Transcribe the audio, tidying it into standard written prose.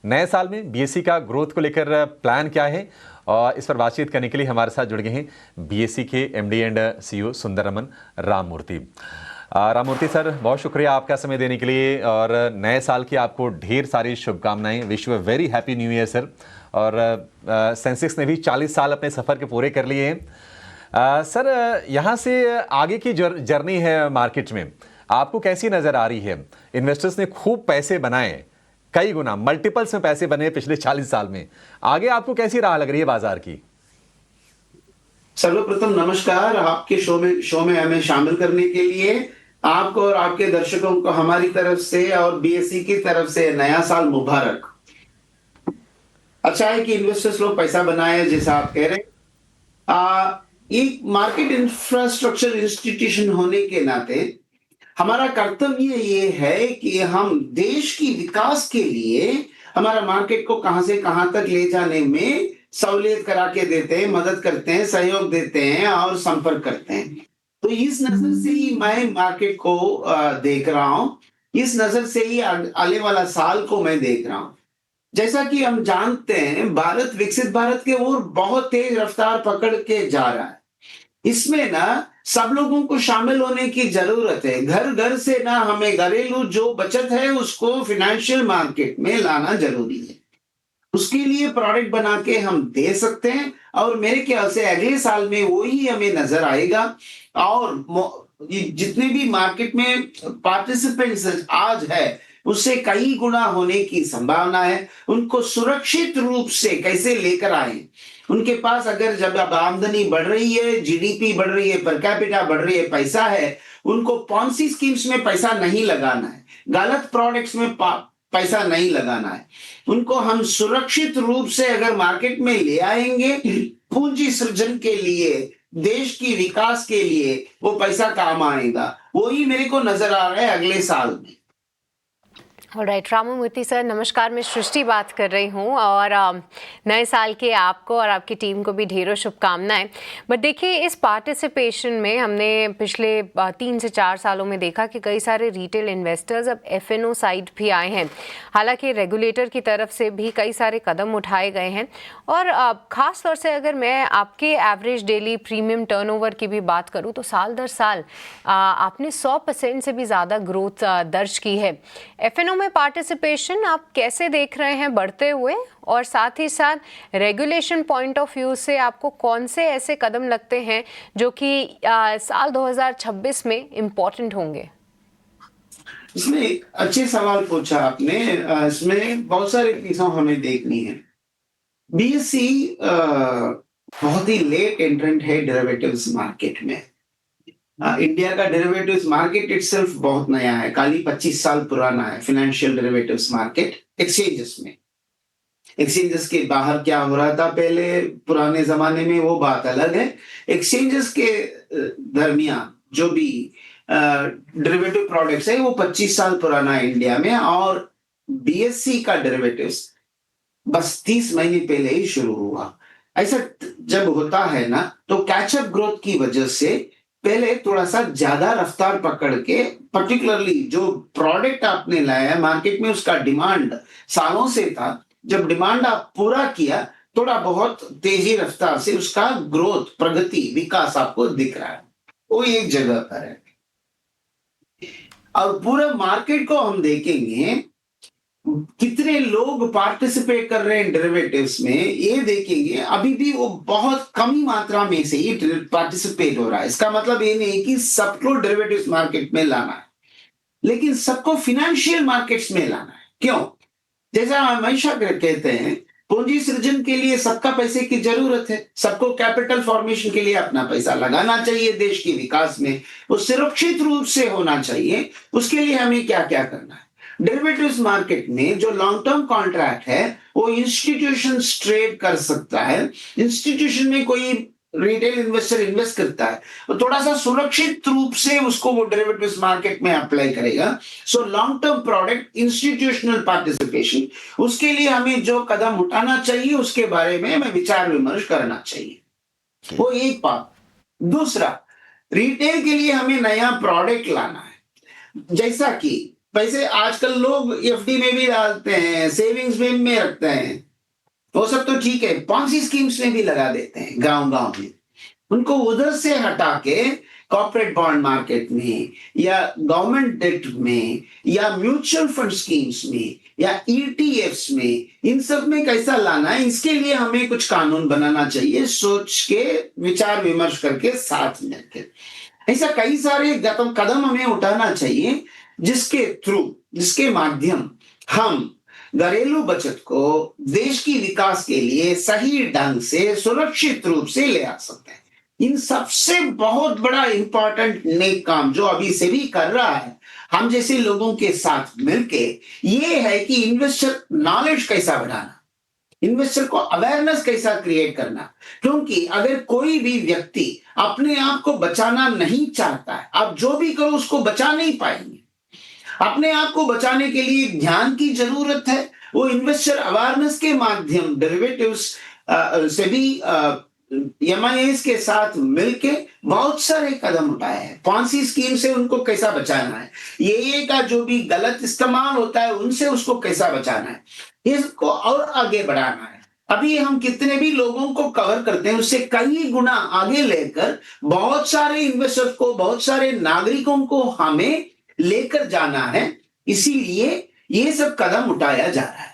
नए साल में बीएसई का ग्रोथ को लेकर प्लान क्या है, और इस पर बातचीत करने के लिए हमारे साथ जुड़ गए हैं बीएसई के MD and CEO Sundararaman Ramamurthy. Ramamurthy sir, बहुत शुक्रिया आपका समय देने के लिए, और नए साल की आपको ढेर सारी शुभकामनाएं। Wish you a very happy new year sir. और सेंसेक्स ने भी 40 साल अपने सफ़र के पूरे कर लिए हैं। सर, यहाँ से आगे की जर्नी है मार्केट में, आपको कैसी नज़र आ रही है? इन्वेस्टर्स ने खूब पैसे बनाए, कई गुना मल्टीपल्स में पैसे बने पिछले 40 साल में। आगे आपको कैसी राह लग रही है बाजार की? सर्वप्रथम नमस्कार, आपके शो में हमें शामिल करने के लिए आपको और आपके दर्शकों को हमारी तरफ से और बीएसई की तरफ से नया साल मुबारक। अच्छा है कि इन्वेस्टर्स लोग पैसा बनाए, जैसा आप कह रहे। एक मार्केट इंफ्रास्ट्रक्चर इंस्टीट्यूशन होने के नाते हमारा कर्तव्य ये है कि हम देश की विकास के लिए हमारा मार्केट को कहां से कहां तक ले जाने में सहूलियत करा के देते हैं, मदद करते हैं, सहयोग देते हैं और संपर्क करते हैं। तो इस नजर से ही मैं मार्केट को देख रहा हूं, इस नजर से ही आने वाला साल को मैं देख रहा हूं। जैसा कि हम जानते हैं, भारत विकसित भारत के ओर बहुत तेज रफ्तार पकड़ के जा रहा है। इसमें ना सब लोगों को शामिल होने की जरूरत है। घर घर से ना हमें घरेलू जो बचत है उसको फाइनेंशियल मार्केट में लाना जरूरी है। उसके लिए प्रोडक्ट बना के हम दे सकते हैं, और मेरे ख्याल से अगले साल में वही हमें नजर आएगा। और जितने भी मार्केट में पार्टिसिपेंट्स आज है उससे कई गुना होने की संभावना है। उनको सुरक्षित रूप से कैसे लेकर आए, उनके पास अगर जब अब आमदनी बढ़ रही है, जीडीपी बढ़ रही है, पर कैपिटा बढ़ रही है, पैसा है, उनको पॉलिसी स्कीम्स में पैसा नहीं लगाना है, गलत प्रोडक्ट्स में पैसा नहीं लगाना है। उनको हम सुरक्षित रूप से अगर मार्केट में ले आएंगे, पूंजी सृजन के लिए, देश की विकास के लिए वो पैसा काम आएगा। वही मेरे को नजर आ रहा है अगले साल में। ऑलराइट, राममूर्ति सर नमस्कार, मैं सृष्टि बात कर रही हूँ, और नए साल के आपको और आपकी टीम को भी ढेरों शुभकामनाएं। बट देखिए, इस पार्टिसिपेशन में हमने पिछले 3 से 4 सालों में देखा कि कई सारे रिटेल इन्वेस्टर्स अब एफएनओ साइड भी आए हैं। हालांकि रेगुलेटर की तरफ से भी कई सारे कदम उठाए गए हैं, और ख़ास तौर से अगर मैं आपके एवरेज डेली प्रीमियम टर्नओवर की भी बात करूँ तो साल दर साल आपने 100% से भी ज़्यादा ग्रोथ दर्ज की है। एफएनओ में पार्टिसिपेशन आप कैसे देख रहे हैं बढ़ते हुए, और साथ ही साथ रेगुलेशन पॉइंट ऑफ व्यू से आपको कौन से ऐसे कदम लगते हैं जो कि साल 2026 में इम्पोर्टेंट होंगे? इसमें अच्छे सवाल पूछा आपने। इसमें बहुत सारी चीजों हमें देखनी है। बीएसई बहुत ही लेट एंट्रेंट है डेरिवेटिव्स मार्केट में। इंडिया का डेरिवेटिव्स मार्केट इटसेल्फ बहुत नया है, खाली 25 साल पुराना है। फाइनेंशियल डेरिवेटिव्स मार्केट एक्सचेंजेस में, एक्सचेंजेस के बाहर क्या हो रहा था पहले पुराने जमाने में, वो बात अलग है। एक्सचेंजेस के दरमियान जो भी डेरिवेटिव प्रोडक्ट्स है वो 25 साल पुराना है इंडिया में, और बीएसई का डेरिवेटिव्स बस 30 महीने पहले ही शुरू हुआ। ऐसा जब होता है ना, तो कैचअप ग्रोथ की वजह से पहले थोड़ा सा ज्यादा रफ्तार पकड़ के, पर्टिकुलरली जो प्रोडक्ट आपने लाया है मार्केट में उसका डिमांड सालों से था, जब डिमांड आप पूरा किया, थोड़ा बहुत तेजी रफ्तार से उसका ग्रोथ, प्रगति, विकास आपको दिख रहा है। वो एक जगह पर है। और पूरे मार्केट को हम देखेंगे, कितने लोग पार्टिसिपेट कर रहे हैं डेरिवेटिव्स में, ये देखेंगे। अभी भी वो बहुत कम ही मात्रा में से ही पार्टिसिपेट हो रहा है। इसका मतलब ये नहीं कि सबको डेरिवेटिव्स मार्केट में लाना है, लेकिन सबको फिनेंशियल मार्केट्स में लाना है। क्यों? जैसा हमेशा कहते हैं, पूंजी सृजन के लिए सबका पैसे की जरूरत है। सबको कैपिटल फॉर्मेशन के लिए अपना पैसा लगाना चाहिए देश के विकास में। वो सुरक्षित रूप से होना चाहिए। उसके लिए हमें क्या क्या करना है? डेरिवेटिव्स मार्केट में जो लॉन्ग टर्म कॉन्ट्रैक्ट है वो इंस्टीट्यूशन ट्रेड कर सकता है। इंस्टीट्यूशन में कोई रिटेल इन्वेस्टर इन्वेस्ट करता है तो थोड़ा सा सुरक्षित रूप से उसको वो डेरिवेटिव्स मार्केट में अप्लाई करेगा। So long term product, institutional participation, उसके लिए हमें जो कदम उठाना चाहिए उसके बारे में हमें विचार विमर्श करना चाहिए। वो एक बात। दूसरा, रिटेल के लिए हमें नया प्रोडक्ट लाना है। जैसा कि पैसे आजकल लोग एफडी में भी डालते हैं, सेविंग्स में रखते हैं, वो सब तो ठीक है, पॉलिसी स्कीम्स में भी लगा देते हैं गांव-गांव में। उनको उधर से हटा के कॉर्पोरेट बॉन्ड मार्केट में या गवर्नमेंट डेट में या म्यूचुअल फंड स्कीम्स में या ईटीएफ्स में, इन सब में कैसा लाना है, इसके लिए हमें कुछ कानून बनाना चाहिए, सोच के विचार विमर्श करके साथ मिलकर। ऐसा कई सारे कदम हमें उठाना चाहिए जिसके माध्यम हम घरेलू बचत को देश की विकास के लिए सही ढंग से सुरक्षित रूप से ले आ सकते हैं। इन सबसे बहुत बड़ा इंपॉर्टेंट नेक काम जो अभी से भी कर रहा है हम जैसे लोगों के साथ मिलके, ये है कि इन्वेस्टर नॉलेज कैसा बढ़ाना, इन्वेस्टर को अवेयरनेस कैसा क्रिएट करना। क्योंकि अगर कोई भी व्यक्ति अपने आप को बचाना नहीं चाहता है, आप जो भी करो उसको बचा नहीं पाएंगे। अपने आप को बचाने के लिए ध्यान की जरूरत है। वो इन्वेस्टर अवेयरनेस के माध्यम डेरिवेटिव्स से भी एमआईएस के साथ मिलके बहुत सारे कदम उठाए हैं। पॉलिसी स्कीम से उनको कैसा बचाना है, ये का जो भी गलत इस्तेमाल होता है उनसे उसको कैसा बचाना है, इसको और आगे बढ़ाना है। अभी हम कितने भी लोगों को कवर करते हैं उससे कई गुना आगे लेकर बहुत सारे इन्वेस्टर्स को, बहुत सारे नागरिकों को हमें लेकर जाना है। इसीलिए ये सब कदम उठाया जा रहा है।